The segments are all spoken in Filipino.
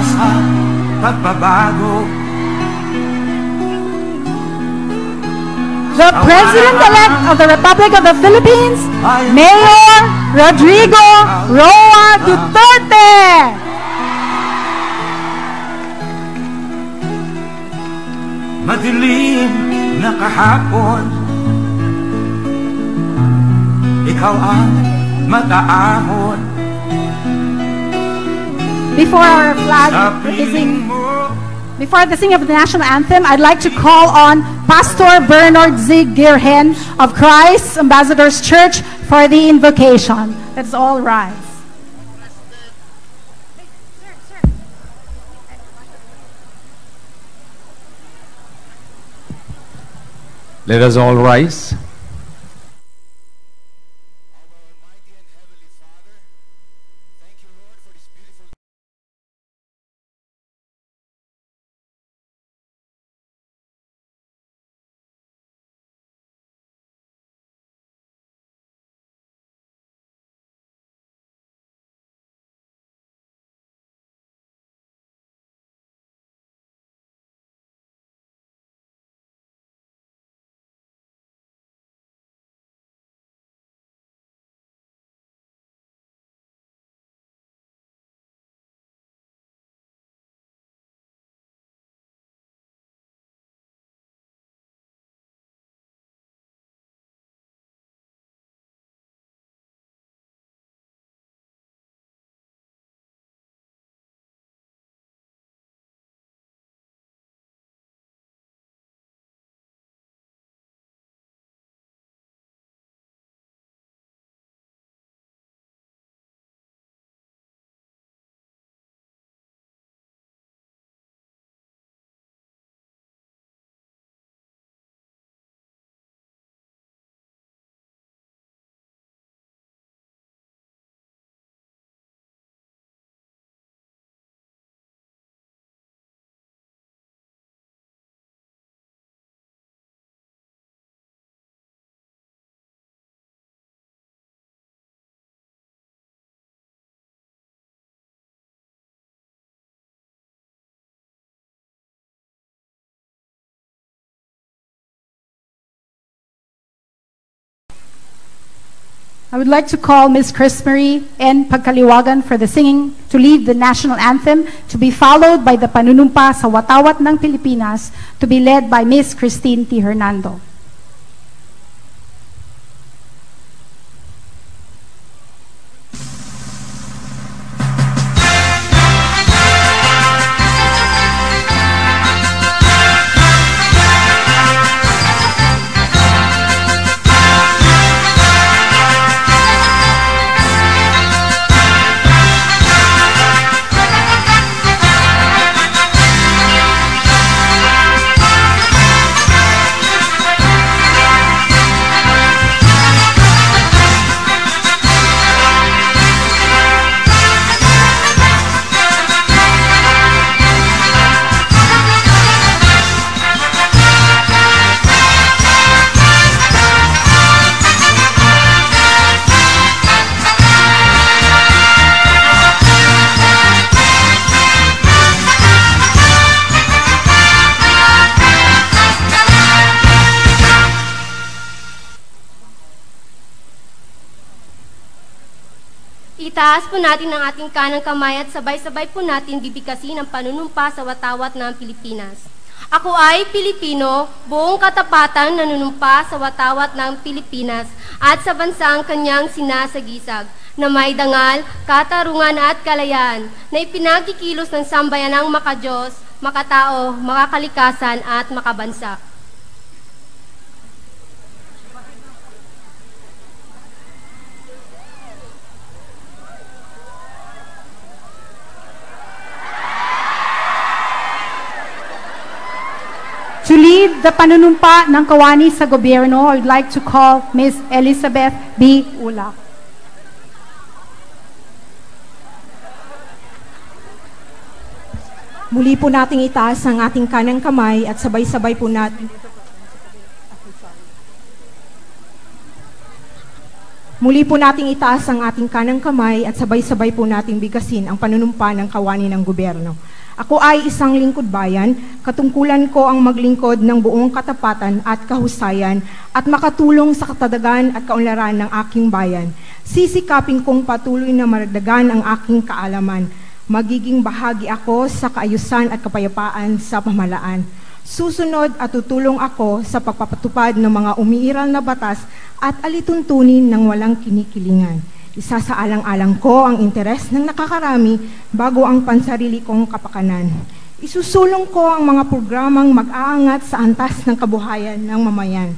sa pagbabago. The President-elect of the Republic of the Philippines, Mayor Rodrigo Roa Duterte. Madilim na kahapon, ikaw ang mag-aahon. Before the singing of the national anthem, I'd like to call on Pastor Bernard Z. Girhen of Christ Ambassadors Church for the invocation. Let's all rise. Let us all rise. I would like to call Ms. Chris Marie N. Pagkaliwagan for the singing to lead the national anthem, to be followed by the panunumpa sa Watawat ng Pilipinas, to be led by Ms. Christine T. Hernando. Itaas po natin ang ating kanang kamay at sabay-sabay po natin bibigkasin ang panunumpa sa Watawat ng Pilipinas. Ako ay Pilipino, buong katapatan nanunumpa sa Watawat ng Pilipinas at sa bansang kanyang sinasagisag, na may dangal, katarungan at kalayaan, na ipinagikilos ng sambayanang makadiyos, makatao, makakalikasan at makabansa. To lead the panunumpa ng kawani sa gobyerno, I would like to call Ms. Elizabeth B. Ulak. Muli po nating itaas ang ating kanang kamay at sabay-sabay po natin itaas ang ating kanang kamay at sabay-sabay po nating bigkasin ang panunumpa ng kawani ng gobyerno. Ako ay isang lingkod bayan, katungkulan ko ang maglingkod ng buong katapatan at kahusayan at makatulong sa katadagan at kaunlaran ng aking bayan. Sisikapin kong patuloy na maragdagan ang aking kaalaman. Magiging bahagi ako sa kaayusan at kapayapaan sa pamahalaan. Susunod at tutulong ako sa pagpapatupad ng mga umiiral na batas at alituntunin ng walang kinikilingan. Isasaalang-alang ko ang interes ng nakakarami bago ang pansarili kong kapakanan. Isusulong ko ang mga programang mag-aangat sa antas ng kabuhayan ng mamayan.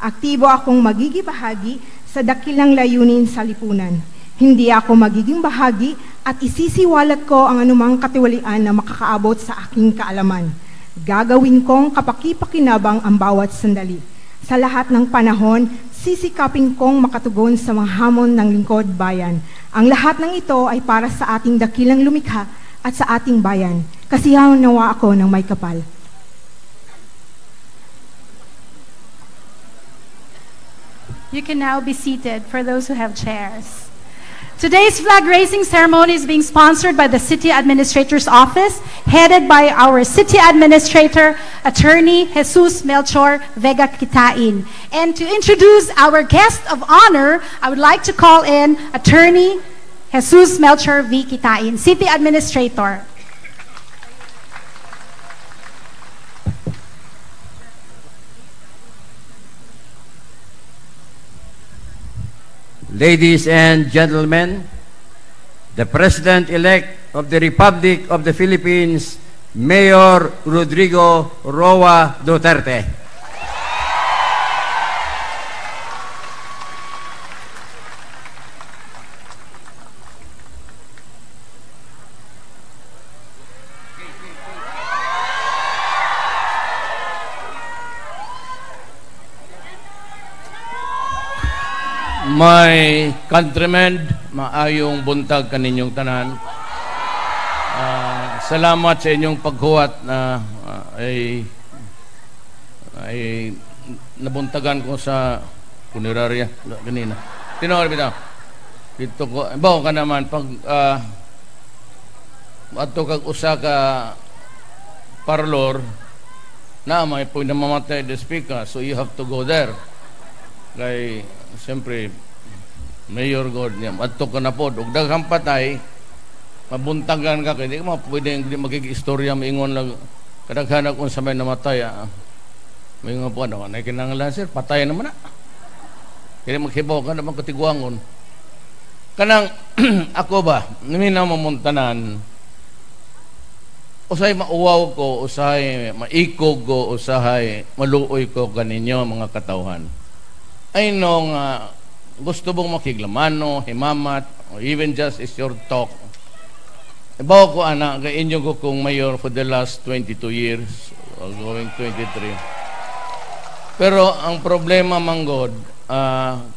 Aktibo akong magiging bahagi sa dakilang layunin sa lipunan. Hindi ako magiging bahagi at isisiwalat ko ang anumang katiwalian na makakaabot sa aking kaalaman. Gagawin kong kapaki-pakinabang ang bawat sandali. Sa lahat ng panahon, sisikapin kong makatugon sa mga hamon ng lingkod bayan. Ang lahat ng ito ay para sa ating dakilang lumikha at sa ating bayan. Kasiyahan nawa ako ng may kapal. You can now be seated for those who have chairs. Today's flag raising ceremony is being sponsored by the City Administrator's Office, headed by our City Administrator, Attorney Jesus Melchor Vega Kitain. And to introduce our guest of honor, I would like to call in Attorney Jesus Melchor V. Kitain, City Administrator. Ladies and gentlemen, the President-elect of the Republic of the Philippines, Mayor Rodrigo Roa Duterte. My countrymen, maayong buntag kaninyong tanan. Salamat sa inyong paghuwat na ay nabuntagan ko sa punerarya kanina. Tinawag bitaw. Dito ko, bawo ka naman pag ato kag usa ka parlor na may pinamamatay the speaker, so you have to go there. Kay siyempre Mayor God niya, ato ka na po, ug daghang patay, mabuntagan ka, kaya di ka pwede magkikistorya, maingon lang, kadaghan kung sa may namatay, maingon po, ano, na kinangalan, sir, patay naman na. Kaya maghibaw ka naman katigwangon. Kanang, ako ba, naminaw mamuntanan, usahay mauwaw ko, usahay maikog ko, usahay maluoy ko kaninyo, mga katawhan. I know gusto mong makiglamano, himamat, or even just is your talk. Ibaw ko, anak, kay inyo ko kung mayor for the last 22 years, or going 23. Pero ang problema, manggod,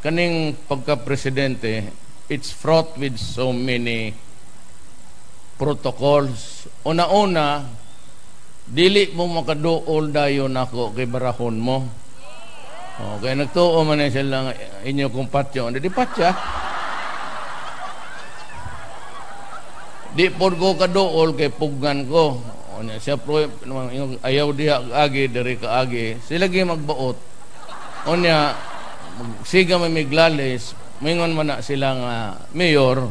kaning pagka-presidente, it's fraught with so many protocols. Una-una, dili mo makaduol dayon ako kay barahon mo. Okay, nagtuo man na sila inyo kong patyo. Di patya. Di po ko kadool kay puggan ko. Siya pro, ayaw diha agi, dari ka agi. Sila gi magbaot. Onya, siga may miglalis, mingon man na sila nga mayor,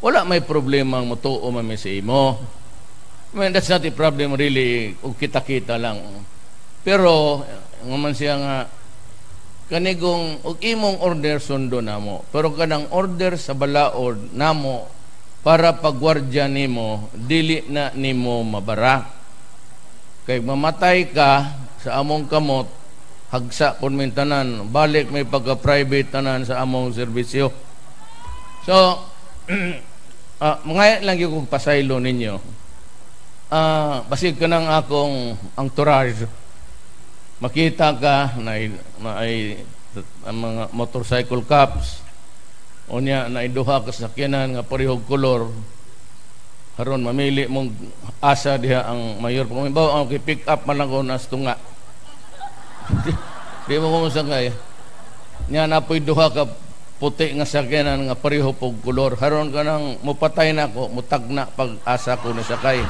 wala may problema ang mutuo man may sa imo. I mean, that's not a problem really, kung kita-kita lang. Pero, ngaman siya nga, kanigong og imong order sundo namo, pero kanang order sa balaod namo para pagwardya nimo dili na nimo mabara. Kay mamatay ka sa among kamot, hagsa pud min tanan, balik may pagka-private tanan sa among serbisyo. So mga lang yung pasaylo ninyo. Basig ka ng akong entourage, makita ka na ay mga motorcycle cops, o niya na iduha ka sakyanan nga parehog kolor, haron mamili mong asa diha ang mayor. Kung ibaw ang pick up man lang ko nas tunga, di mo kumusangay niya na po iduha ka puti nga sakyanan nga pareho pog kolor, haron ka nang mupatay na ko, mutag na pag asa ko na sakay.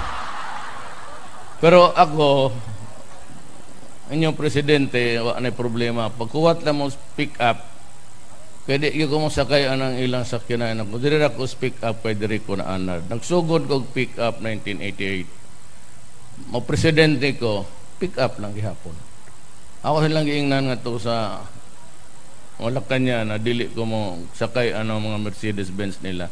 Pero ako, inyong presidente, wala na problema. Pagkuwat lang mo speak up, kaya di ko mo sakay anang ilang sakyanan ako. Diri ako speak up kay diri ko na anar. Nagsugod ko pick up 1988. Mo presidente ko, pick up lang gihapon. Ako silang giingnan nga to sa wala kanya na dili ko mo sakay ano mga Mercedes-Benz nila.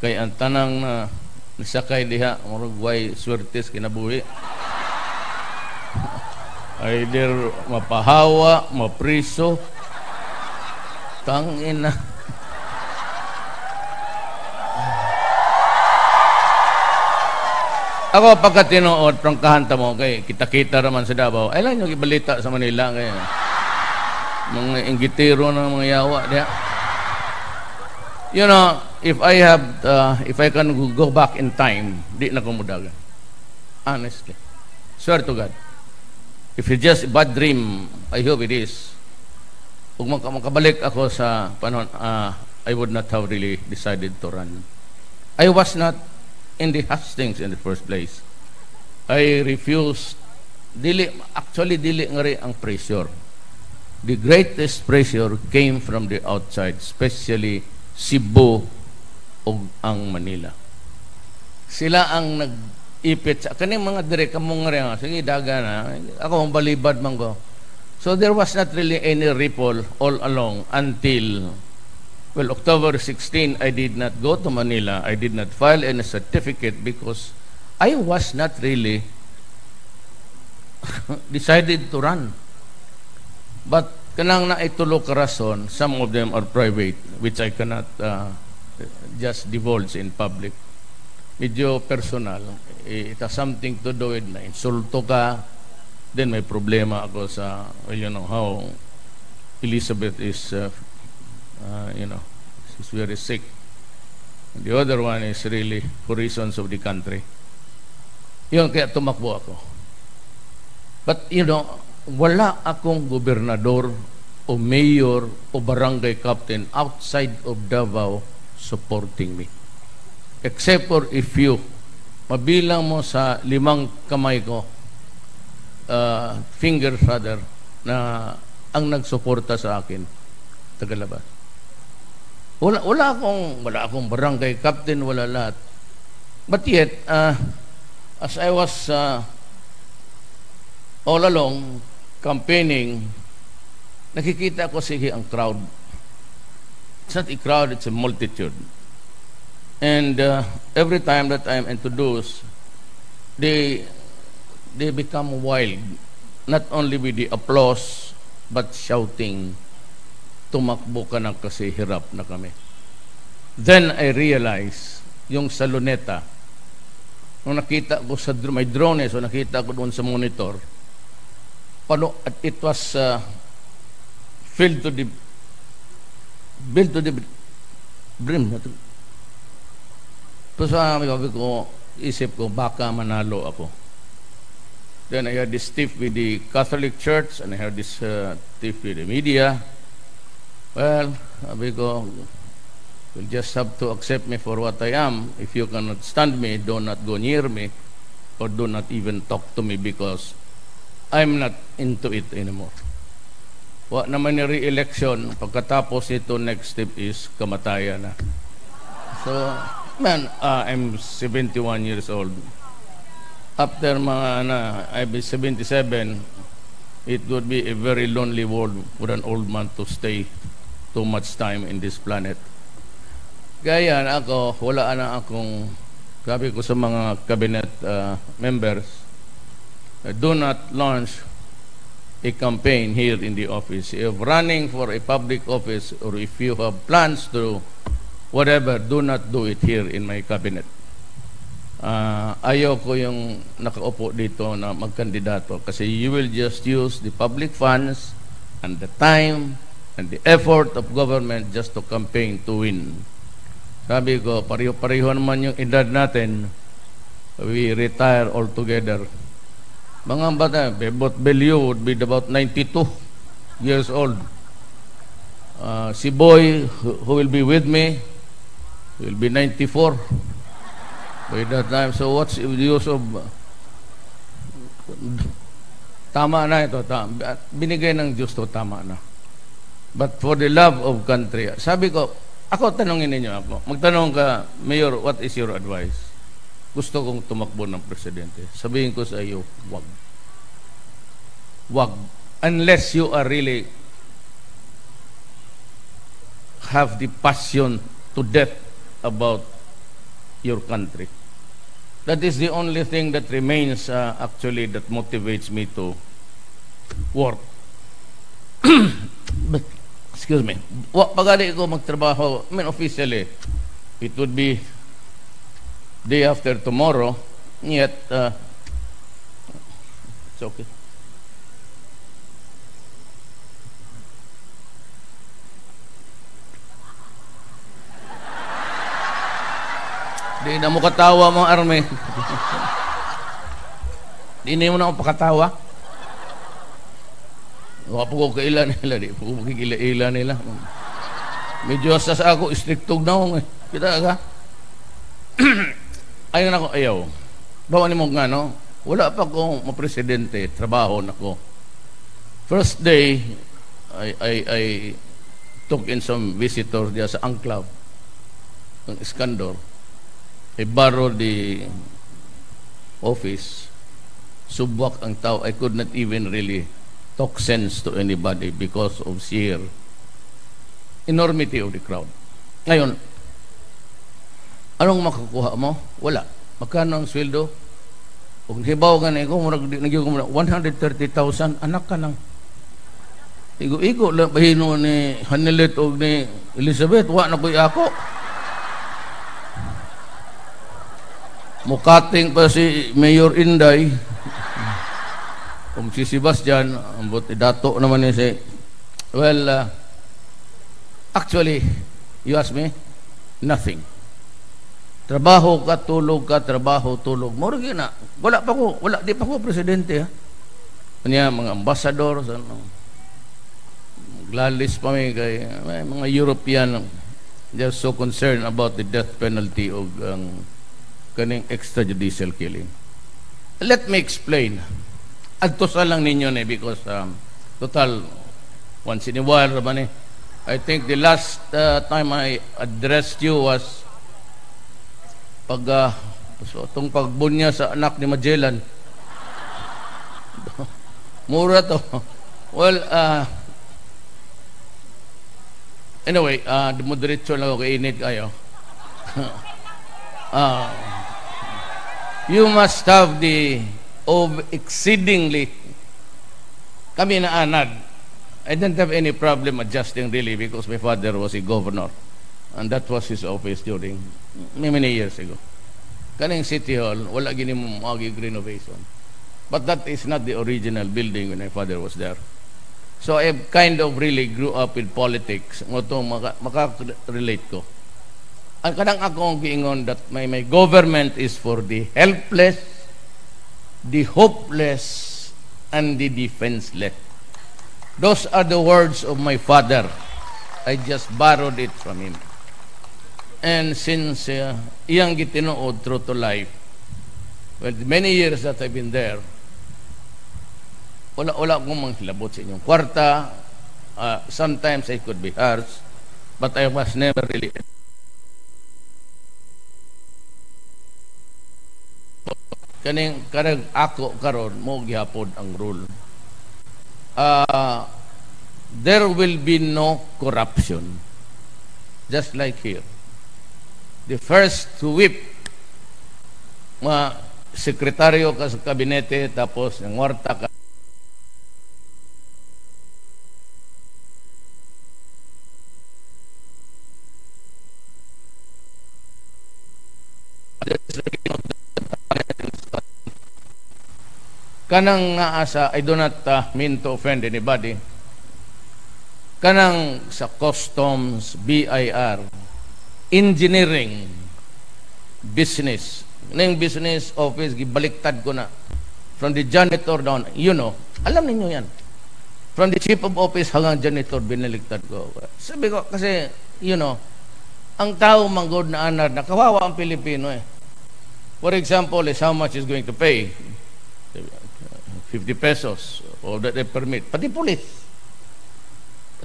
Kay ang tanang na nasakay diha, murag way swertes kinabuhi. Either mapahawa, mapriso, tangin na. Ako pagka tinuod, prangkahanta mo, kay kita-kita naman sa Davao, ay lang yung ibalita sa Manila, kaya mga inggitero ng mga yawa diya. You know, if I can go back in time, di na kumudagan. Honestly. Swear to God. If it's just a bad dream, I hope it is. Kung makabalik ako sa panahon, I would not have really decided to run. I was not in the hustings in the first place. I refused. Dili nga rin ang pressure. The greatest pressure came from the outside, especially Cebu o ang Manila. Sila ang nag-ipit sa kaning mga direk kamong nga rin. Sige, daga na. Ako ang balibad man ko. So there was not really any ripple all along until October 16, I did not go to Manila. I did not file any certificate because I was not really decided to run. But kanang na itulo ka rason, some of them are private, which I cannot just divulge in public. Medyo personal. It has something to do with na insulto ka, then may problema ako sa, you know, how Elizabeth is she's very sick. And the other one is really for reasons of the country. Yun, kaya tumakbo ako. But, you know, wala akong gobernador o mayor o barangay captain outside of Davao supporting me. Except for a few. Mabilang mo sa 5 kamay ko, fingers rather, na ang nagsuporta sa akin, tagalabas. Wala akong barangay captain, wala lahat. But yet, as I was all along campaigning, nakikita ko sige ang crowd. It's not a crowd, it's a multitude. And every time that I'm introduced, they become wild. Not only with the applause, but shouting, tumakbo ka na kasi hirap na kami. Then I realized, yung sa Luneta, nung nakita ko sa may drone, so nakita ko doon sa monitor, it was filled to the brim. So sabi ko, isip ko, baka manalo ako. Then I had this tiff with the Catholic Church, and I had this tiff with the media. Well, sabi ko, you'll just have to accept me for what I am. If you cannot stand me, do not go near me, or do not even talk to me because I'm not into it anymore. Wa naman ni re-election, pagkatapos ito, next step is kamatayan na. So, man, I'm 71 years old. After I'll be 77, it would be a very lonely world for an old man to stay too much time in this planet. Kaya ako, wala na akong, sabi ko sa mga cabinet members, do not launch a campaign here in the office. If running for a public office or if you have plans to whatever, do not do it here in my cabinet. Ayaw ko yung nakaupo dito na magkandidato kasi you will just use the public funds and the time and the effort of government just to campaign to win. Sabi ko, pareho naman yung edad natin, we retire all together. Mga bata, Bebot Belio would be about 92 years old. Si Boy, who will be with me, will be 94 by that time. So what's the use of Tama na ito. Binigay ng Diyos to, tama na. But for the love of country, sabi ko, ako tanongin ninyo ako. Magtanong ka, Mayor, what is your advice? Gusto kong tumakbo ng presidente. Sabihin ko sa iyo, wag. Wag. Unless you are really have the passion to death about your country. That is the only thing that remains actually that motivates me to work. But, excuse me, pagali ko magtrabaho, I mean officially, it would be day after tomorrow, yet, it's okay. Di na mo katawa mga arme. Di na mo na ako pakatawa. Wala po ko kaila nila. Di po ko kikila nila. Medyo sa ako, istriktog na ako. Kita ka? Ayun ako, ayaw. Bawa ni mo nga, no? Wala pa akong mapresidente. Trabaho na ko. First day, I took in some visitors diya sa Enclave ng Iskandar. I borrowed the office. Subwak ang tao. I could not even really talk sense to anybody because of sheer enormity of the crowd. Ngayon, anong makakuha mo? Wala. Magkano ang sweldo? Kung hibaw ka na ikaw, 130,000, anak ka nang. Igo-igo lang bahino ni Hanilet o ni Elizabeth, wa na ko'y ako. Mukating pa si Mayor Inday. Kung si Sebastian, ambot dato naman niya si... Well, actually, you ask me, nothing. Trabaho ka, tulog ka, trabaho, tulog. Murag na. Di pa ko presidente, ha? Kanya, mga ambassador, maglalis pa may kay mga European, they're so concerned about the death penalty of kaning extrajudicial killing. Let me explain. Adto sa lang ninyo ne because total once in a while naman I think the last time I addressed you was itong pagbunya sa anak ni Magellan. Mura to. Well, anyway, dumodiretso lang ako init kayo. You must have the exceedingly kami na anad. I didn't have any problem adjusting really because my father was a governor and that was his office during many years ago. Kaning City Hall, wala gini mo magig renovation. But that is not the original building when my father was there. So I kind of really grew up in politics. Ito maka-relate ko. Ang kanang akong giingon that my government is for the helpless, the hopeless, and the defenseless. Those are the words of my father. I just borrowed it from him. And since iyang gitinuod true to life, well, many years that I've been there, wala akong manghilabot sa inyong kwarta. Sometimes I could be harsh, but I was never really... Kaning ako karon mo gihapon ang rule. There will be no corruption. Just like here. The first to whip sekretaryo ka sa kabinete tapos ng warta ka kanang naasa, I do not mean to offend anybody, kanang sa customs, BIR, engineering, business, ng business office, gibaliktad ko na, from the janitor down, you know, alam ninyo yan, from the chief of office hanggang janitor, binaliktad ko. Sabi ko, kasi, you know, ang tao manggod na anad, nakawawa ang Pilipino eh. For example, is how much is going to pay. 50 pesos o that they permit. Pati pulis.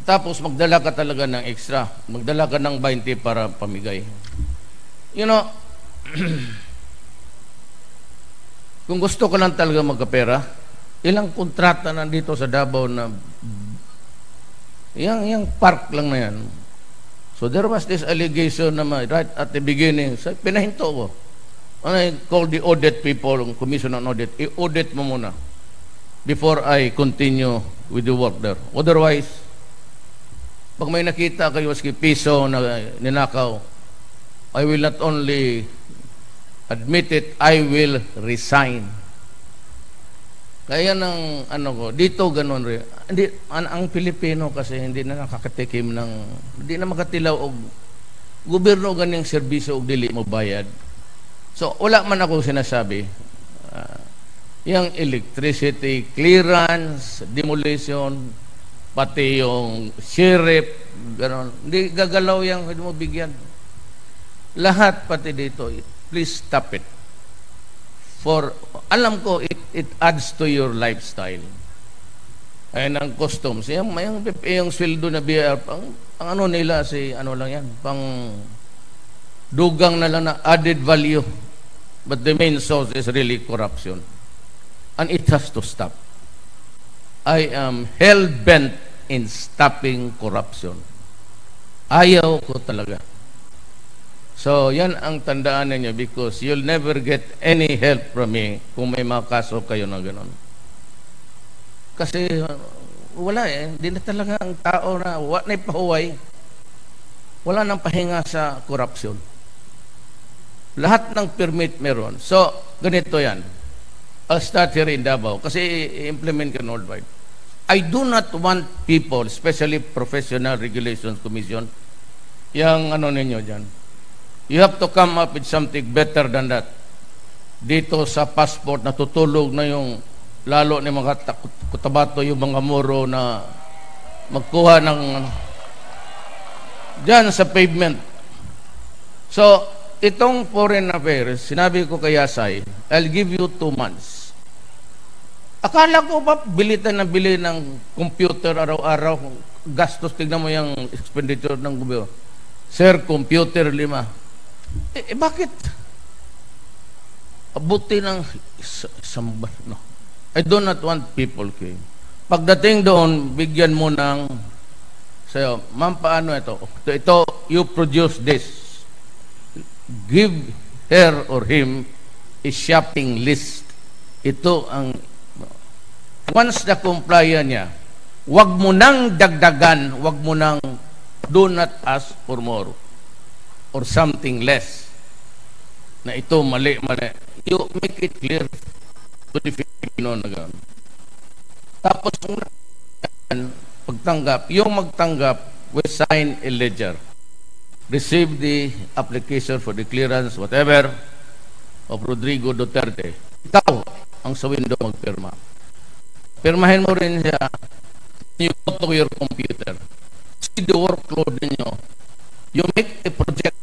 Tapos magdala ka talaga ng extra. Magdala ka ng 20 para pamigay. You know, kung gusto ko lang talaga magkapera, ilang kontrata nandito sa Davao na yung park lang na yan. So there was this allegation na right at the beginning, so pinahinto ko. And I called the audit people, commission on audit, i-audit mo muna before I continue with the work there. Otherwise, pag may nakita kayo maski piso na ninakaw, I will not only admit it, I will resign. Kaya ng ano ko, dito ganun rin. Hindi, ang Pilipino kasi hindi na nakakatikim ng, hindi na makatilaw og gobyerno ganing serbisyo og dili mo bayad. So, wala man ako sinasabi. Yung electricity, clearance, demolition, pati yung sheriff, gano'n. Hindi gagalaw yung hindi mo bigyan. Lahat pati dito, please stop it. For, alam ko, it adds to your lifestyle. Ayun ang customs. Yung sweldo na BR, ang ano nila, ano lang yan, pang dugang na lang na added value. But the main source is really corruption. And it has to stop. I am hell-bent in stopping corruption. Ayaw ko talaga. So, yan ang tandaan ninyo because you'll never get any help from me kung may mga kaso kayo na gano'n. Kasi, wala hindi na talaga ang tao na wala na ipahuway. Wala nang pahinga sa corruption. Lahat ng permit meron. So, ganito yan. I'll start here in Davao kasi i-implement ka worldwide. I do not want people, especially Professional Regulations Commission, yung ano ninyo dyan. You have to come up with something better than that. Dito sa passport, natutulog na yung lalo ni mga kutabato, yung mga muro na magkuha ng dyan sa pavement. So, itong foreign affairs, sinabi ko kay Yasay, I'll give you 2 months. Akala ko ba bilitan na bili ng computer araw-araw, gastos, tignan mo yung expenditure ng gobyerno. Sir, computer 5. Bakit? Abuti ng isang no. I do not want people okay. Pagdating doon, bigyan mo ng sayo, ma'am, paano ito? Ito, you produce this. Give her or him a shopping list. Ito ang once na compliant niya, wag mo nang dagdagan, wag mo nang do not ask for more or something less na ito mali. You make it clear to the Filipino na gano'n. Tapos pagtanggap, yung magtanggap, we sign a ledger. Receive the application for the clearance, whatever, of Rodrigo Duterte. Ikaw ang sa window magpirma. Pirmahin mo rin siya, you go to your computer. See the workload ninyo. You make a project.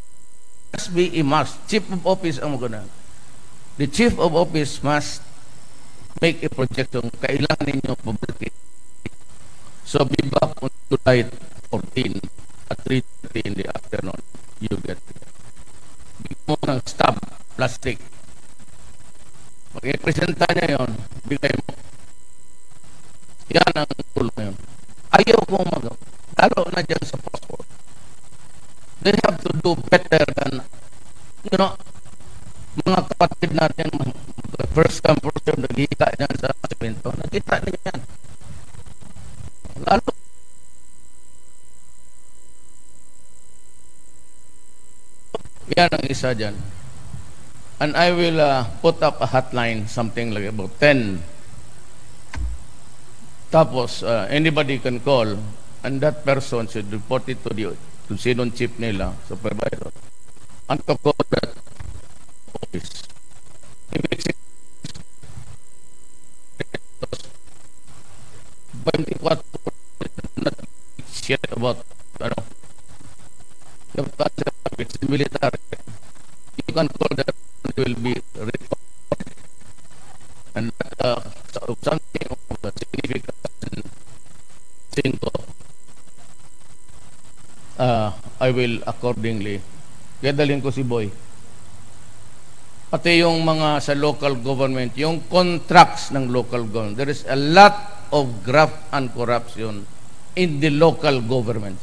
Must be a must. Chief of Office ang magana. The Chief of Office must make a projection. Kailangan ninyo publicate. So, be back on July 14 at 3:30 in the afternoon. You get it. Bigyan mo ng stamp, plastic. Pag-ipresenta niya yun, bigay mo. Yan ang tool na yun. Ayaw kong lalo na dyan sa passport. They have to do better than, you know, mga kapatid natin, first come, first serve, nagkita dyan sa simento. Nagkita din yan. Lalo, yan ang isa dyan. And I will put up a hotline, something like about 10. Tapos, anybody can call, and that person should report it to the kung sinong chief nila, supervisor, and to call that office. If it's 24 not shit about you have to answer, it's military. You can call that, it will be reported. And something I will accordingly. Kaya dalhin ko si Boy. Pati yung mga sa local government, yung contracts ng local government, there is a lot of graft and corruption in the local governments.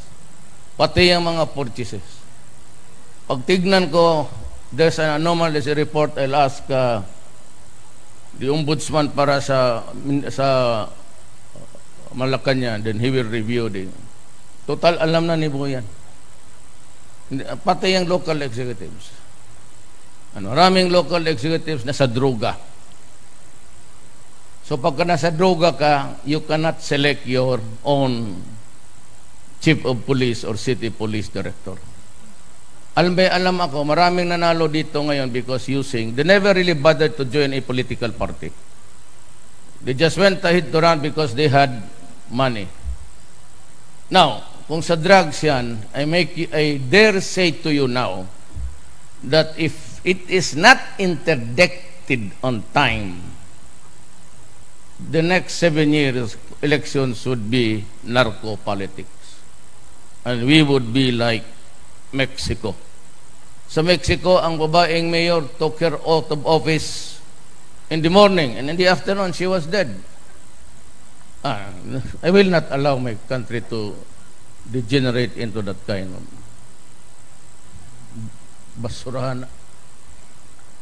Pati yung mga purchases. Pag tignan ko, there's an anomalous report, I'll ask the ombudsman para sa Malacanang, then he will review the total. Alam na ni Boyan. Pati yung local executives. Maraming local executives na sa droga. So pagka nasa droga ka, you cannot select your own chief of police or city police director. Alam ako, maraming nanalo dito ngayon because they never really bothered to join a political party. They just went ahead to run because they had money. Now, kung sa drugs yan, I dare say to you now that if it is not interdicted on time, the next 7 years elections would be narco politics. And we would be like Mexico. Sa Mexico, ang babaeng mayor took her out of office in the morning, and in the afternoon, she was dead. I will not allow my country to degenerate into that kind of basurahan.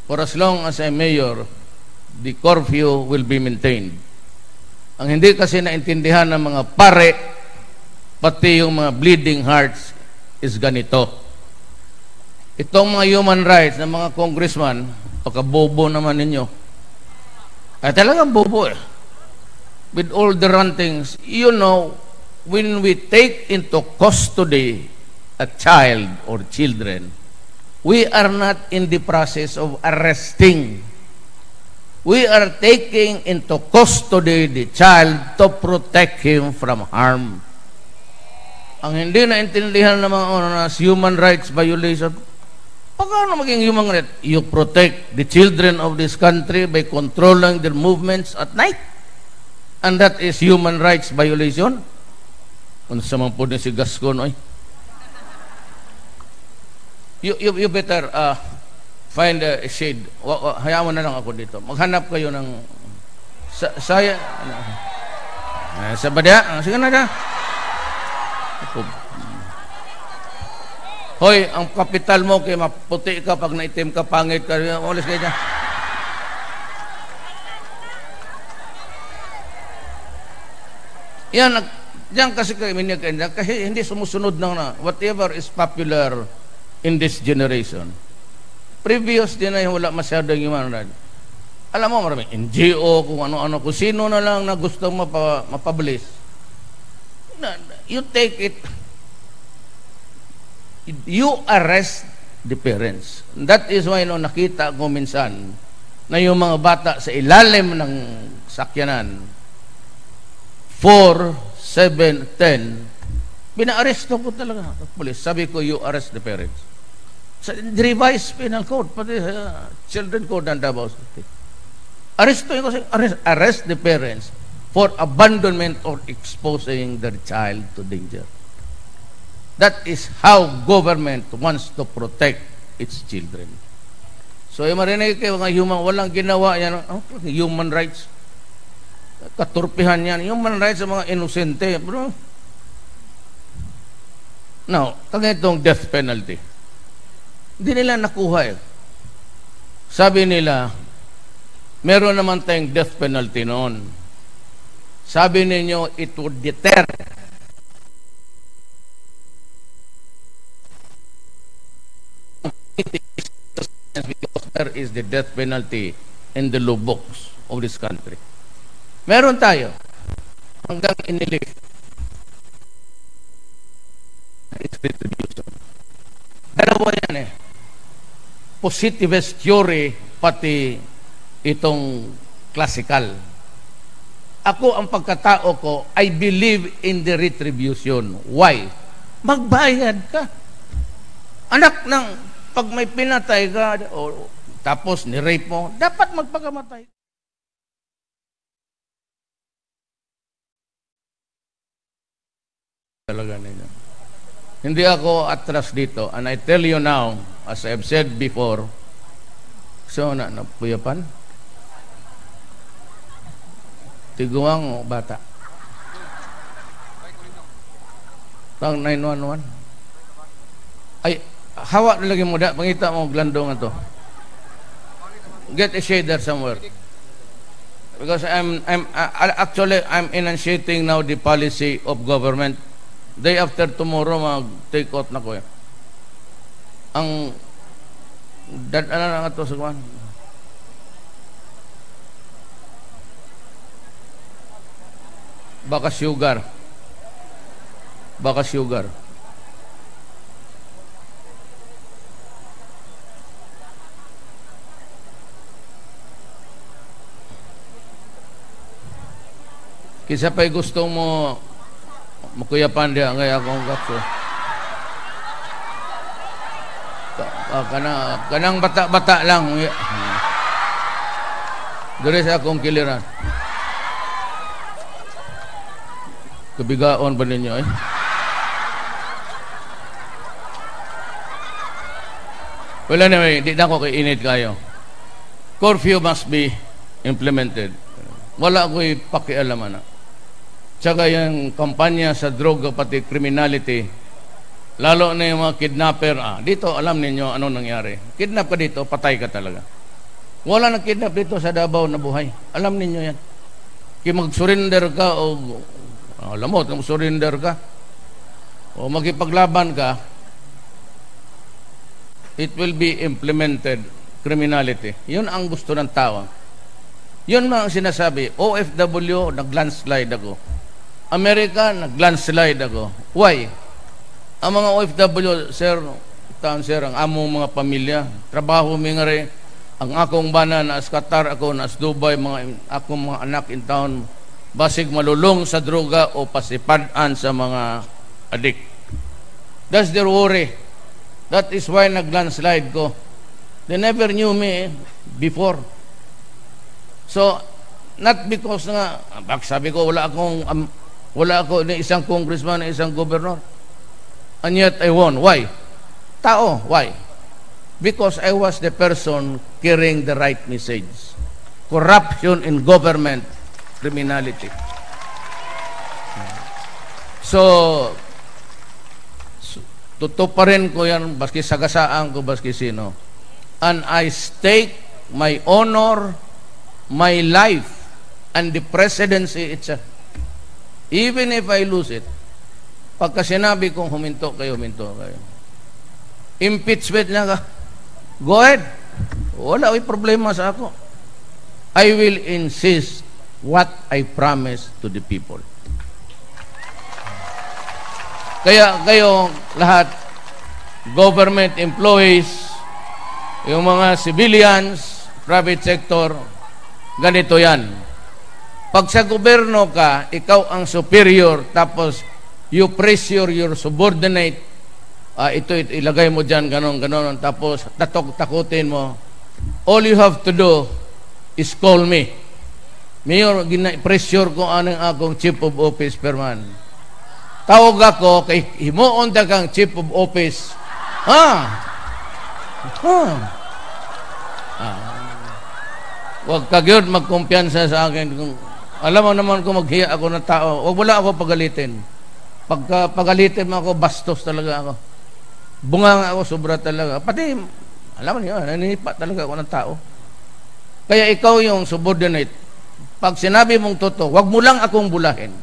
For as long as I'm mayor, the curfew will be maintained. Ang hindi kasi naintindihan ng mga pare, pati yung mga bleeding hearts, is ganito. Itong mga human rights ng mga congressman, pagkabobo naman ninyo. Ay talagang bobo eh. With all the rantings, you know, when we take into custody a child or children, we are not in the process of arresting. We are taking into custody the child to protect him from harm. Ang hindi naintindihan ng mga human rights violation, paano maging human rights? You protect the children of this country by controlling their movements at night. And that is human rights violation. Kung sa mga po din si Gascon, you better find a shade. Hayaan mo na lang ako dito. Maghanap kayo ng saya. Sa badya. Sige na na. Hoy, ang kapital mo kay maputi ka pag naitim ka, pangit ka, ulis kayo dyan. Yan, diyan kasi kasi hindi sumusunod ng whatever is popular in this generation. Previous din na wala masyadong human rights. Alam mo, maraming NGO, kung ano-ano, kung sino na lang na gusto mapabilis. You take it, you arrest the parents. That is why nakita ko minsan na yung mga bata sa ilalim ng sakyanan 4, 7, 10 pinaaresto ko talaga police. Sabi ko, you arrest the parents. Sa revised penal code, pati children code ng Davao City, arrest the parents for abandonment or exposing their child to danger. That is how government wants to protect its children. So, marinig kayo, mga walang ginawa yan, human rights. Katurpihan yan. Human rights sa mga inosente. Bro. Now, itong death penalty. Hindi nila nakuha eh. Sabi nila, meron naman tayong death penalty noon. Sabi ninyo, it would deter because there is the death penalty in the law books of this country. Meron tayo hanggang inilift. It's retribution. Dalawa yan eh. Positivist theory pati itong classical. Ako, ang pagkatao ko, I believe in the retribution. Why? Magbayad ka. Anak ng, pag may pinatay ka, o tapos ni-rape mo, dapat magpagamatay. Talaga ninyo. Hindi ako atras dito. And I tell you now, as I have said before, so napuyapan? Tiguang o bata? Tang 911? Ay, hawa na lagi mo da. Pangita mo, glandong to. Get a shader somewhere. Because I'm enunciating now the policy of government. Day after tomorrow, mag-take out na ko eh. Ang, ano na nga ito sa kuwan? Baka sugar. Baka sugar. Kisa pa'y gusto mo makuyapan diya ngayon akong kapso. Kanang bata-bata lang. Dari sa akong kiliran. Kabigaon ba ninyo eh? Well anyway, di na ako kainit kayo. Curfew must be implemented. Wala ako'y pakialaman na. Tsaka yung kampanya sa droga pati criminality, lalo na yung mga kidnapper, dito alam ninyo ano nangyari. Kidnap ka dito, patay ka talaga. Wala nang kidnap dito sa Davao na buhay. Alam ninyo yan. Kaya mag-surrender ka o alam mo, mag-surrender ka o magipaglaban ka, it will be implemented criminality. Yun ang gusto ng tao. Yun ang sinasabi. OFW, nag-landslide ako. America, nag-landslide ako. Why? Ang mga OFW, sir, ang among mga pamilya, trabaho mi nga rin, ang akong bana na as Qatar ako, na as Dubai, akong mga anak in town, basig malulong sa droga o pasipadan sa mga adik. That's their worry. That is why nag-landslide ko. They never knew me before. So, not because nga, sabi ko, wala ako ni isang congressman, ni isang governor. And yet, I won. Why? Tao. Why? Because I was the person carrying the right message. Corruption in government, criminality. So, tutuparin ko yan, baski sagasaan ko, baski sino. And I stake my honor, my life, and the presidency itself. Even if I lose it, pagka sinabi kong huminto kayo. Impeachment na ka, go ahead. Wala ay problema sa ako. I will insist what I promise to the people. Kaya kayo lahat, government employees, yung mga civilians, private sector, ganito yan. Pag sa gobyerno ka, ikaw ang superior, tapos you pressure your subordinate, ito ilagay mo dyan, ganon, tapos takutin mo. All you have to do is call me. Mayor, pressure ko anong akong chief of office per man. Tawag ako, kay himuon ta kang chief of office. Huwag ka yun magkumpiyansa sa akin. Alam mo naman kung maghiya ako ng tao, huwag wala ako pagalitin. Pagka pagalitin mo ako, bastos talaga ako. Bunga nga ako, sobra talaga. Pati, alam mo niyo, naninipa talaga ako ng tao. Kaya ikaw yung subordinate. Pag sinabi mong totoo, huwag mo lang akong bulahin.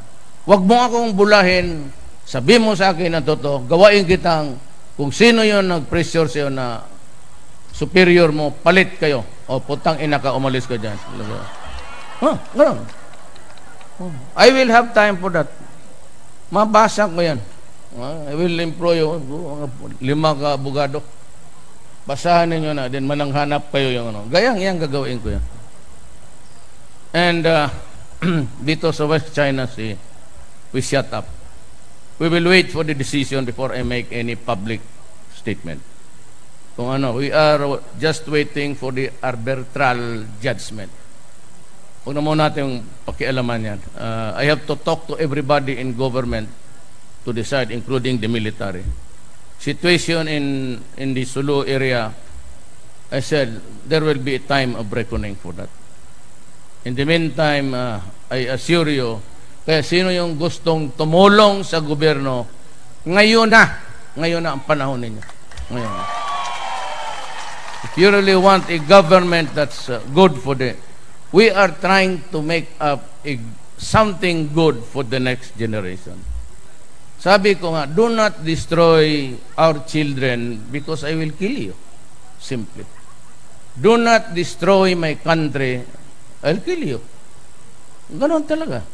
Huwag mo akong bulahin, sabi mo sa akin ang totoo, gawain kitang kung sino yon nag-pressure sa'yo na superior mo, palit kayo. O putang ina ka, umalis ka dyan. Ganun. I will have time for that. Mabasa ko yan. I will employ 5 ka abogado. Basahan ninyo na, then mananghanap kayo yung ano. Gayang yan gagawin ko yan. And dito sa West China Sea, we shut up. We will wait for the decision before I make any public statement. Kung ano, we are just waiting for the arbitral judgment. Huwag na muna natin pakialaman yan. I have to talk to everybody in government to decide, including the military. situation in the Sulu area, I said there will be a time of reckoning for that. In the meantime, I assure you, kaya sino yung gustong tumulong sa gobyerno, ngayon na ang panahon ninyo. Ngayon na. If you really want a government that's good for we are trying to make up something good for the next generation. Sabi ko nga, do not destroy our children because I will kill you. Simply. Do not destroy my country, I'll kill you. Ganon talaga.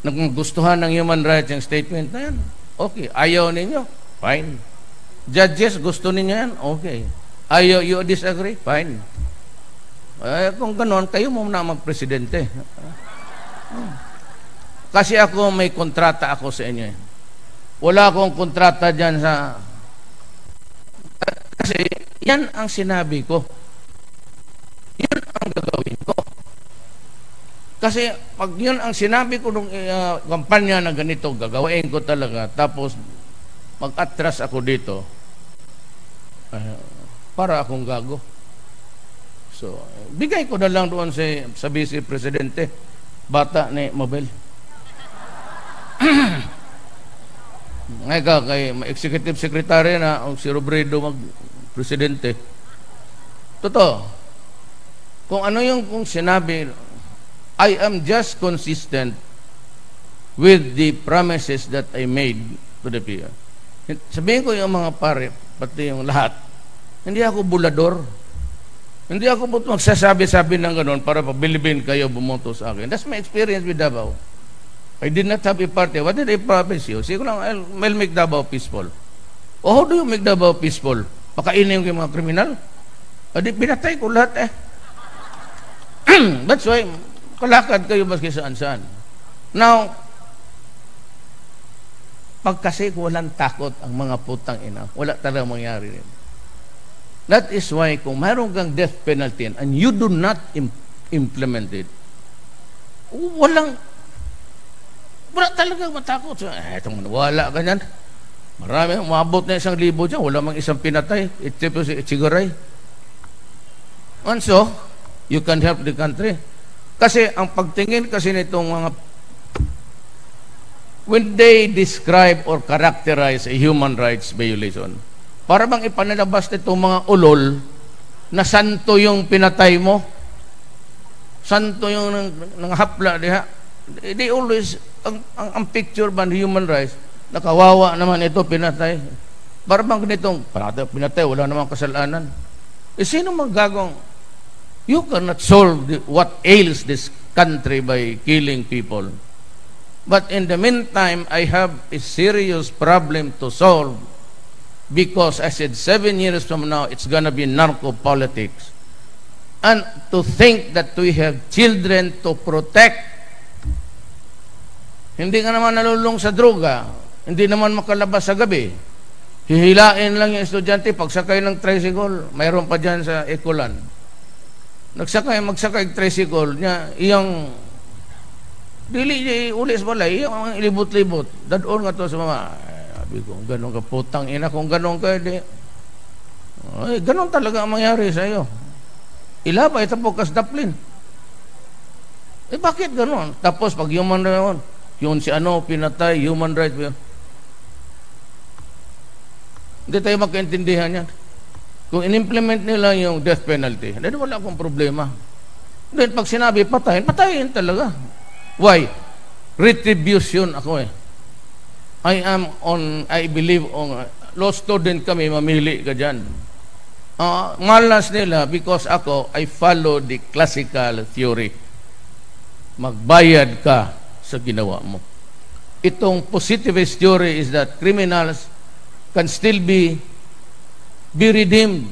Naggustuhan ng human rights yung statement na yan. Okay. Ayaw ninyo? Fine. Judges, gusto ninyo yan? Okay. Ayaw, you disagree? Fine. Kung ganon, kayo muna magpresidente. Kasi ako, may kontrata ako sa inyo. Wala akong kontrata dyan sa... Kasi yan ang sinabi ko. Yun ang gagawin ko. Kasi pag yun ang sinabi ko nung kampanya na ganito, gagawin ko talaga. Tapos mag-atras ako dito, para akong gago. So, bigay ko na lang doon sa Vice Presidente, bata ni Mabel. Ngayon ka kay Executive Secretary na o si Robredo mag-presidente. Totoo. Kung ano yung kung sinabi, I am just consistent with the promises that I made to the people. Sabihin ko yung mga pare, pati yung lahat, hindi ako bulador. Hindi ako magsasabi-sabi ng ganon para pabilibin kayo bumoto sa akin. That's my experience with Davao. I did not have a party. What did I promise you? Sige lang, I'll make Davao peaceful. Oh, how do you make Davao peaceful? Pakainin ko yung mga kriminal? Adi, pinatay ko lahat eh. That's why, kalakad kayo maski saan-saan. Now, pag kasi walang takot ang mga putang ina, wala talagang mangyari rin. That is why, kung mayroon kang death penalty and you do not implement it, wala talagang matakot. Etong wala ganyan. Marami, umabot na 1,000 dyan, wala mang isang pinatay. Ito si Ichigaray. And so, you can help the country. Kasi ang pagtingin kasi nitong mga when they describe or characterize a human rights violation, para bang ipanalabas nitong mga ulol na santo yung pinatay mo, santo yung nanghapla diha. They always ang picture ba ng human rights, nakawawa naman ito, pinatay. Para bang ganitong pinatay, wala namang kasalanan. Sino magagawang you cannot solve what ails this country by killing people. But in the meantime, I have a serious problem to solve because I said 7 years from now, it's gonna be narco-politics. And to think that we have children to protect, hindi ka naman nalulong sa droga, hindi naman makalabas sa gabi, hihilain lang yung estudyante, pagsakay ng tricycle, mayroon pa dyan sa Ecolan. Magsakay tricycle niya, iyang dili ulis balay, iyang ilibot-libot. Dadon nga to sa mga, sabi ko, ganun ka putang ina, kung ganun ka, ganun talaga ang mangyari sa iyo. Ilabay, tapos kasdaplin. Bakit ganun? Tapos pag human rights, yun si pinatay, human rights. Hindi tayo magkaintindihan yan. Kung in-implement nila yung death penalty, then wala akong problema. Then pag sinabi patayin, patayin talaga. Why? Retribution ako eh. I believe law student kami, mamili ka dyan. Malas nila because ako, I follow the classical theory. Magbayad ka sa ginawa mo. Itong positivist theory is that criminals can still be redeemed.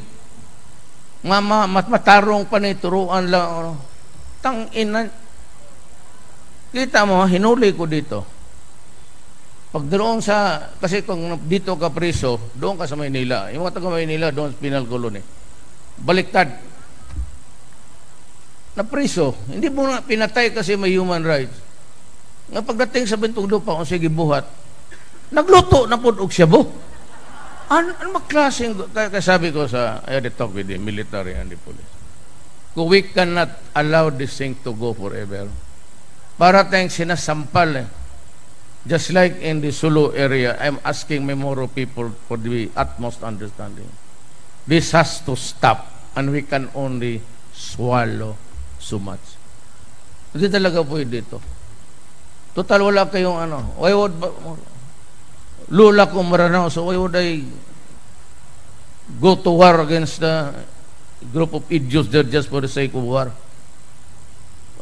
Matarong pa ni turuan lang. Tang-ina. Kita mo, hinuli ko dito. Pag doon kasi kung dito ka preso, doon ka sa Maynila. Yung mga taga Maynila, doon sa penal colony. Baliktad. Na preso. Hindi mo na pinatay kasi may human rights. Nga pagdating sa bintong lupa, kung sige buhat, nagluto na po og shabu. Ano klaseng, kaya sabi ko I had a talk with the military and the police. Kung we cannot allow this thing to go forever, para tayong sinasampal Just like in the Sulu area, I'm asking Memoro people for the utmost understanding. This has to stop, and we can only swallow so much. Hindi talaga pwede dito. Total, wala kayong ano. Why would, lula ko maranaw, so why would I go to war against the group of idiots there just for the sake of war?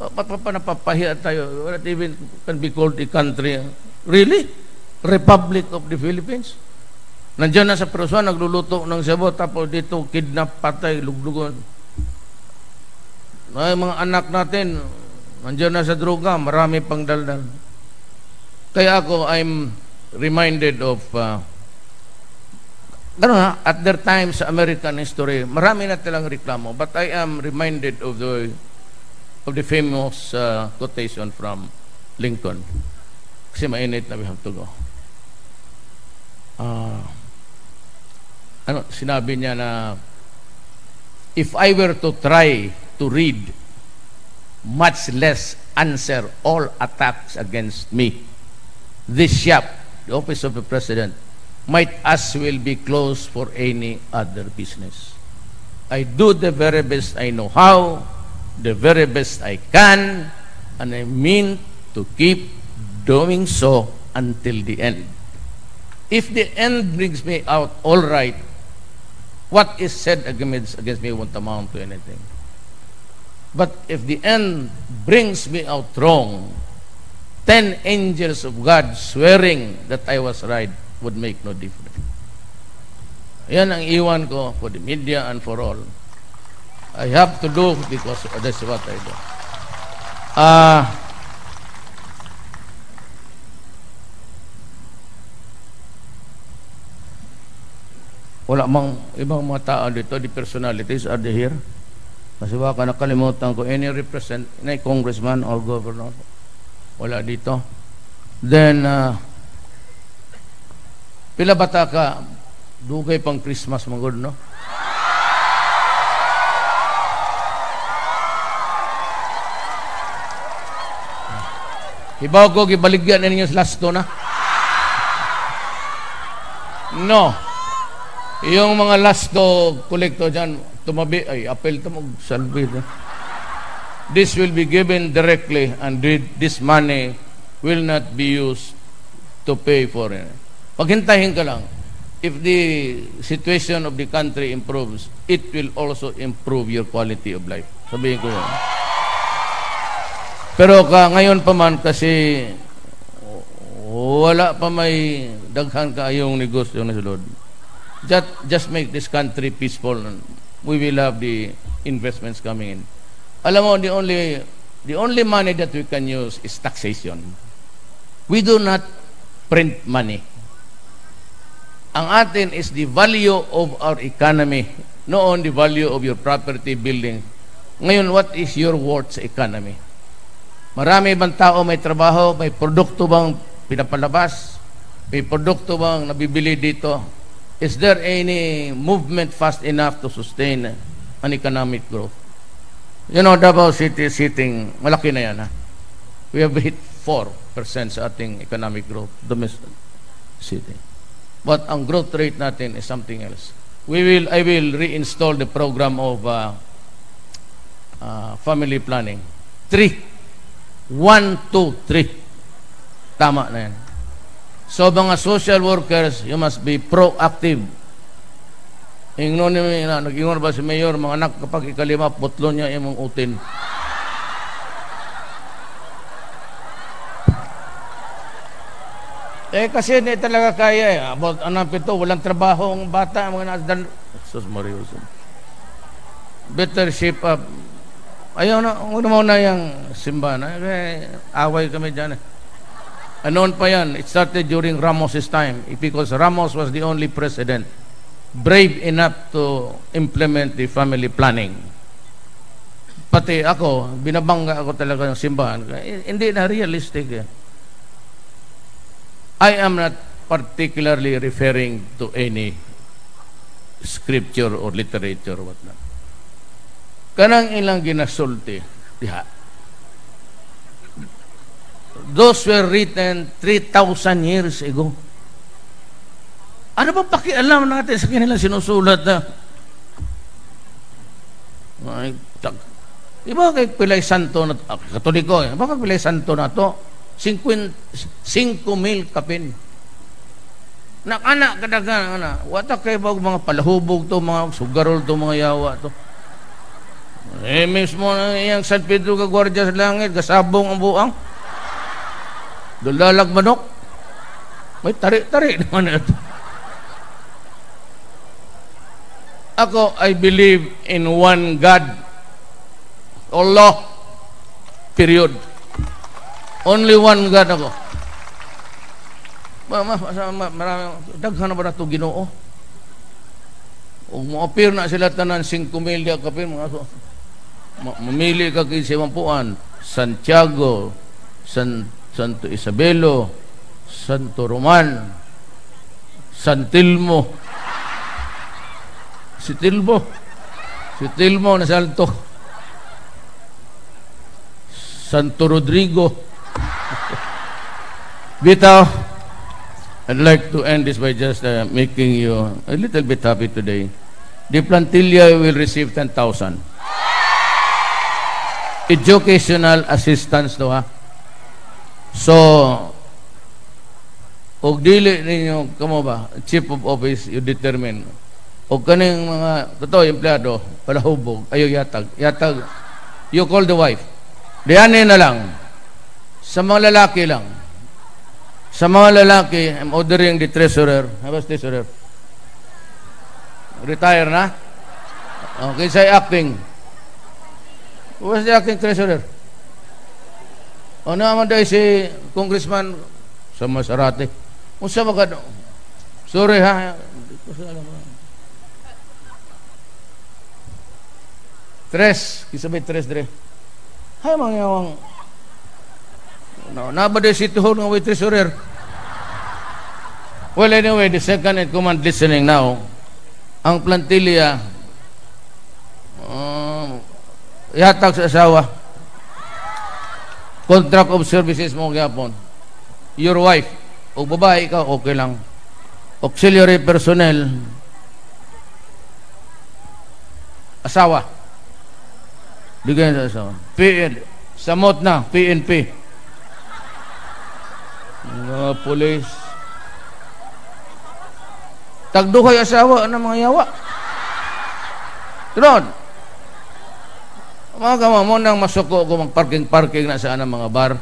Napapahiya tayo. What even can be called a country? Really? Republic of the Philippines? Nandiyan na sa Perusuan, nagluluto ng sabo, tapos dito kidnap, patay, luglugon. Ay, mga anak natin, nandiyan na sa droga, marami pang daldal. Kaya ako, I'm reminded of at their time sa American history, marami na talang reklamo, but I am reminded of the famous quotation from Lincoln. Kasi mainit na we have to go. Sinabi niya na, if I were to try to read, much less answer all attacks against me, this shop, the office of the president, might as well be closed for any other business. I do the very best I know how, the very best I can, and I mean to keep doing so until the end. If the end brings me out all right, what is said against me won't amount to anything. But if the end brings me out wrong, 10 angels of God swearing that I was right would make no difference. Yan ang iwan ko for the media and for all. I have to do because that's what I do. Wala mang ibang mga tao dito, the personalities are they here? Kasi baka nakalimutan ko, any congressman or governor, wala dito. Then, pila bata ka, dugay pang Christmas magod, no? Hibaw ko, gibaligyan na ninyo sa lasto na? No. Yung mga lasto kolekto dyan, tumabi, ay, apel to mag-salve. This will be given directly, and this money will not be used to pay for it. Paghintahin ka lang, if the situation of the country improves, it will also improve your quality of life. Sabihin ko yun. Pero ngayon pa man, kasi wala pa may daghan kayong negosyo na sulod. Just make this country peaceful, and we will have the investments coming in. Alam mo, the only money that we can use is taxation. We do not print money. Ang atin is the value of our economy, noon the value of your property, building. Ngayon, what is your worth sa economy? Marami bang tao may trabaho, may produkto bang pinapalabas, may produkto bang nabibili dito? Is there any movement fast enough to sustain an economic growth? You know, Davao City is hitting, malaki na yan, ha? We have hit 4% sa ating economic growth, domestic city. But ang growth rate natin is something else. I will reinstall the program of family planning. 1, 2, 3. Tama na yan. So, mga social workers, you must be proactive. Nag-ingon ba si Mayor, mga anak, kapag ikalima, putlo niya yung utin. Kasi hindi talaga kaya eh. About pito, walang trabaho ang bata, mga nasdan. Sus Marius. Better shape up. Ayaw na, una yung simbahan. Away kami dyan eh. Noon pa yan, it started during Ramos's time, because Ramos was the only president brave enough to implement the family planning. Pati ako, binabangga ako talaga ng simbahan. Hindi na realistic eh. I am not particularly referring to any scripture or literature or whatnot. Kanang ilang ginasulti diha. Those were written 3,000 years ago. Ano ba pakialam natin sa kanilang sinusulat na iba kay pilay santo na Katoliko, baka pilay santo na to 5,000 kapin. Nak-anak kadagan ana, wata kay bag mga palahubog to, mga sugarol to, mga yawa to. Mismo na iyang San Pedro ka gwardiya sa langit, kasabong ang buang. Dulalag manok. May tarik-tarik naman ito. Ako, I believe in one God. Allah. Period. Only one God ako. Marami, daghan na ba na ito Ginoo? Kung ma-appear na sila tanan 5,000 kapin, mamili ka kay Simampuan, Santiago, Santo Isabelo, Santo Roman, Santilmo, si Tilmo na Salto, Santo Rodrigo. Bitaw, I'd like to end this by just making you a little bit happy today. The Plantilla will receive 10,000. Educational assistance to ha. So, og dili ninyo, kamo ba, Chief of Office, you determine. O kaning mga, totoo, empleyado, palahubog, ayaw yatag, you call the wife. Diyanin na lang. Sa mga lalaki lang. Sa mga lalaki, I'm ordering the treasurer. Habas treasurer? Retire na? Okay, say acting. Who's the acting treasurer? O naman dahil si Congressman sa Masarate. Unsa ba ka? Sorry ha. Tres. Kisabay tres dre. Hay mga yawang nabada si Tuhon ng way treasurer. Well, anyway, the second in command listening now. Ang Plantilla yatag sa asawa. Contract of services mo gyapon. Your wife o babae ka, okay lang. Auxiliary personnel, asawa. Bigyan sa asawa. Samot na, PNP. Mga police. Tagduhay asawa ng mga yawa. Tunod. Mga kama mo nang masuko ko mag-parking na saan ang mga bar.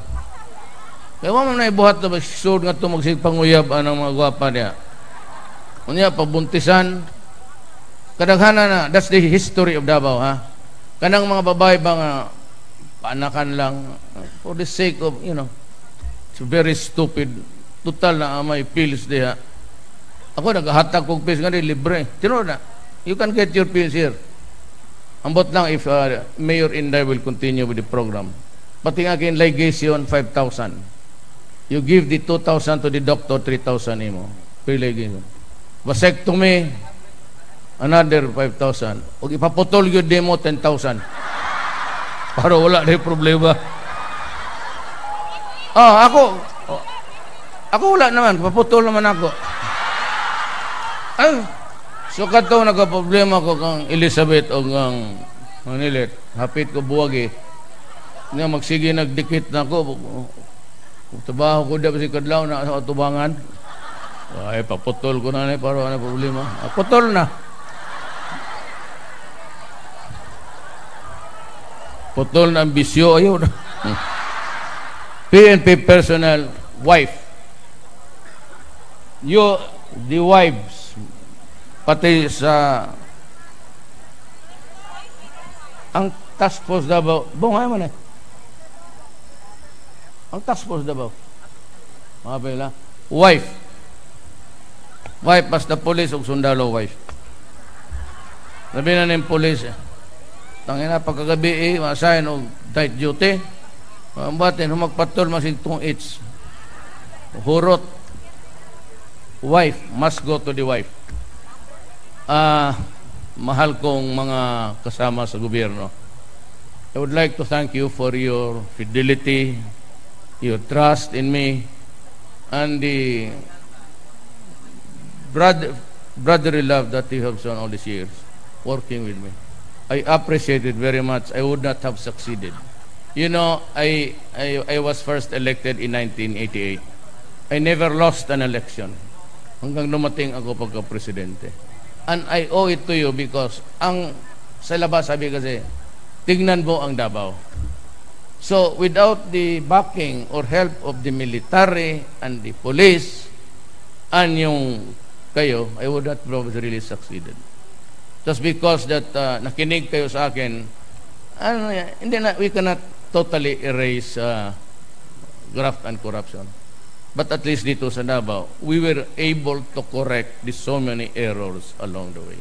Kaya mo na ibuhat na magsisod nga ito magsipanguyab ang mga gwapa niya. Unya, pabuntisan. Kadaghanan na, that's the history of Davao, ha? Kanang mga babae ba nga paanakan lang for the sake of, you know, it's very stupid. Total na may pills diha. Ako naghahatag kong pills nga libre. Tino na, you can get your pills here. Ambot lang if Mayor Inday will continue with the program. Pati nga kin ligation, 5,000. You give the 2,000 to the doctor, 3,000 imo. Per ligation. Vasectomy, another 5,000. O ipaputol yung demo, 10,000. Para wala na yung problema. Ako wala naman. Paputol naman ako. Ay, so kato nagka-problema ko kang Elizabeth o kang Manilit. Hapit ko buwag eh. Nga magsige nagdikit na ako. Trabaho ko da si kadlaw na sa tubangan. Ay, paputol ko na para ano problema. Putol na. Putol na ang bisyo. Ayaw na. PNP personnel, wife. You, the wives, pati sa ang task force Davao, bungay mo na. Ang task force Davao. Mga pala. Wife. Wife as the police o sundalo wife. Sabi na ng police, tangina pagkagabi ma-assign o night duty. Mambatin, humagpatol masing 2H. Hurot. Wife must go to the wife. mahal kong mga kasama sa gobyerno, I would like to thank you for your fidelity, your trust in me, and the brotherly love that you have shown all these years working with me. I appreciate it very much. I would not have succeeded. You know, I was first elected in 1988. I never lost an election hanggang dumating ako pagka-presidente. And I owe it to you because sa labas sabi kasi, tignan mo ang Davao. So, without the backing or help of the military and the police and yung kayo, I would not probably really succeeded. Just because that nakinig kayo sa akin, we cannot totally erase graft and corruption. But at least dito sa Davao, we were able to correct so many errors along the way.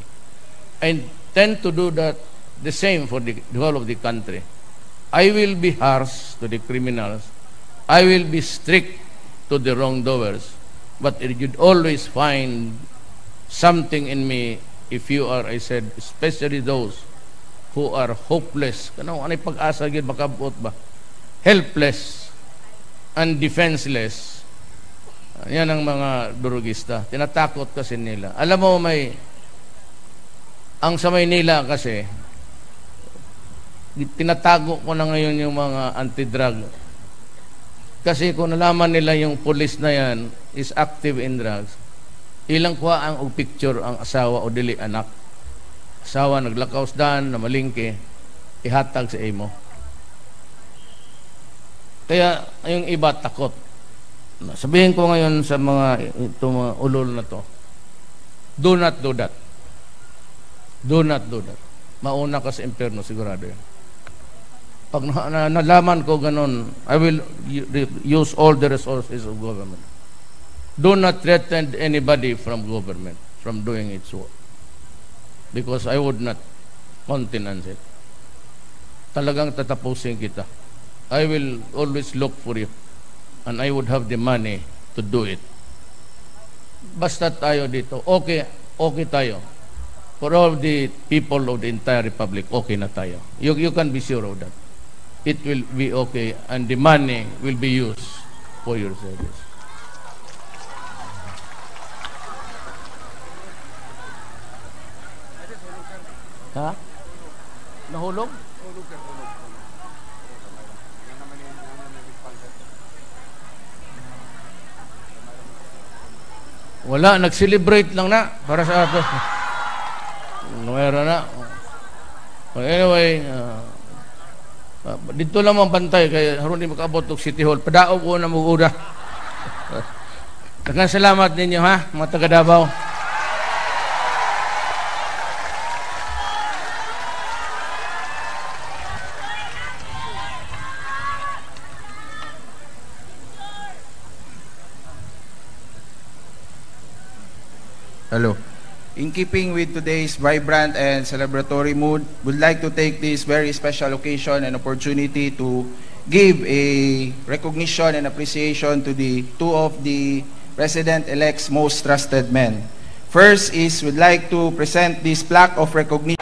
I tend to do that the same for the whole of the country. I will be harsh to the criminals. I will be strict to the wrongdoers. But you'd always find something in me if you are, I said, especially those who are hopeless. Anong pag-asa yun, makabot ba? Helpless and defenseless. Yan ang mga durugista. Tinatakot kasi nila. Alam mo, ang sa Maynila kasi, tinatago ko na ngayon yung mga anti-drug. Kasi kung nalaman nila yung police na yan is active in drugs, ilang kuha ang picture ang asawa o dili anak. Asawa naglakaws daan na malingke, ihatag sa imo. Kaya yung iba takot. Sabihin ko ngayon sa mga ulol na to, do not do that. Do not do that. Mauna ka sa impyerno, sigurado yan. Pag nalaman ko ganun, I will use all the resources of government. Do not threaten anybody from government from doing its work. Because I would not countenance it. Talagang tatapusin kita. I will always look for you. And I would have the money to do it. Basta tayo dito, okay tayo. For all the people of the entire republic, okay na tayo. You can be sure of that. It will be okay and the money will be used for your service. Ha? Nahulog? Wala, nag-celebrate lang na para sa ato. Meron na. Anyway, dito lang ang bantay kaya haron di makaabot og City Hall. Padaog ko na muguda. Daghang salamat ninyo ha, mga taga Davao. Hello. In keeping with today's vibrant and celebratory mood, would like to take this very special occasion and opportunity to give a recognition and appreciation to the two of the President-elect's most trusted men. First is, would like to present this plaque of recognition